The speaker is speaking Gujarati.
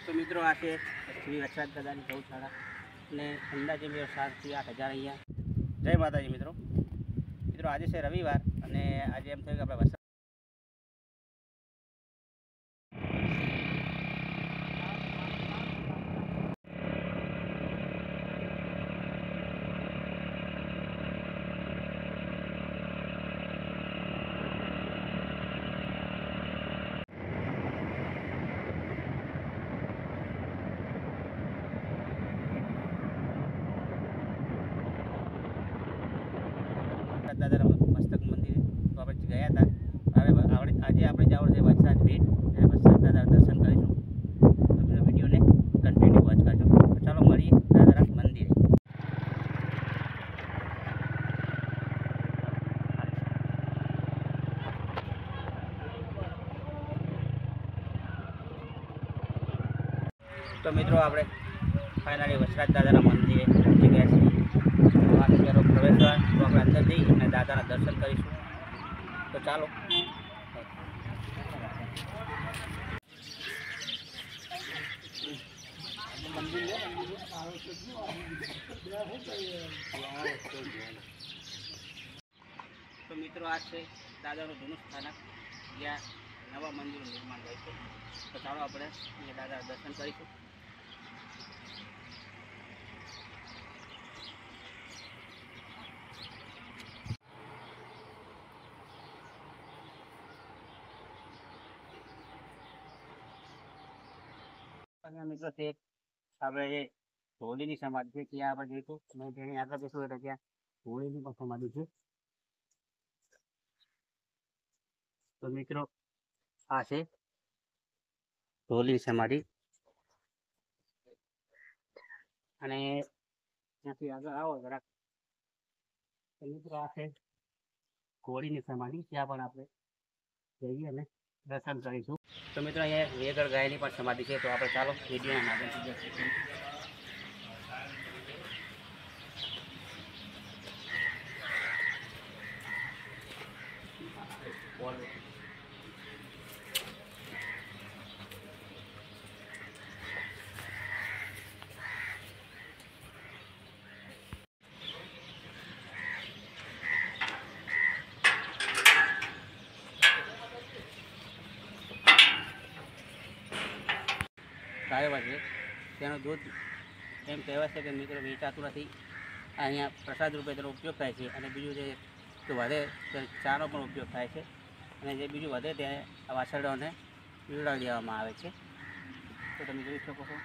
તો મિત્રો આ છે શ્રી વરસાદ દાદાની ગૌશાળા અને અંદાજે મેં 7 થી 8 હજાર અહીંયા. જય માતાજી મિત્રો. મિત્રો આજે છે રવિવાર અને આજે એમ થયું કે આપણે વરસાદ દાદાના મસ્તક મંદિર તો આપણે ગયા હતા. હવે આજે આપણે જવાનું છે વરસાદ ભેટ અને વરસાદ દાદા દર્શન કરીશું. તો મિત્રો વિડીયોને કન્ટિન્યુ વોચ કરજો. તો ચાલો મળીએ દાદાના મંદિરે. તો મિત્રો આપણે ફાઇનલી વરસાદ દાદાના મંદિરે પહોંચી ગયા છીએ. આ જગ્યાનો પ્રવેશદ્વાર તો આપણે અંદર જઈ અને દાદાના દર્શન કરીશું. તો ચાલો. તો મિત્રો આ છે દાદાનું જૂનું સ્થાનક જ્યાં નવા મંદિરનું નિર્માણ થાય છે. તો ચાલો આપણે અહીંયા દાદાના દર્શન કરીશું. મિત્રો તે આપણે જે હોળીની સમાધિ છે ત્યાં આપણે જઈશું અને તેની આગળ જઈશું એટલે ત્યાં હોળીની પણ સમાધિ છે. તો મિત્રો આ છે હોળીની સમાધિ અને ત્યાંથી આગળ આવો જરાક તો મિત્રો આ છે હોળીની સમાધિ. ત્યાં પણ આપણે જઈએ અને દર્શન કરીશું. તો મિત્રો અહીંયા વેગળ ગાયની પણ સમાધિ છે. તો આપણે ચાલો વિડીયોના માધ્યમથી જઈશું. ગાયો છે તેનું દૂધ એમ કહેવાય છે કે મિત્રો વેચાતું નથી. અહીંયા પ્રસાદ રૂપે તેનો ઉપયોગ થાય છે અને બીજું જે વધે તે ચાનો પણ ઉપયોગ થાય છે અને જે બીજું વધે તે વાછરડોને પીવડાવી દેવામાં આવે છે. તો તમે જોઈ શકો છો.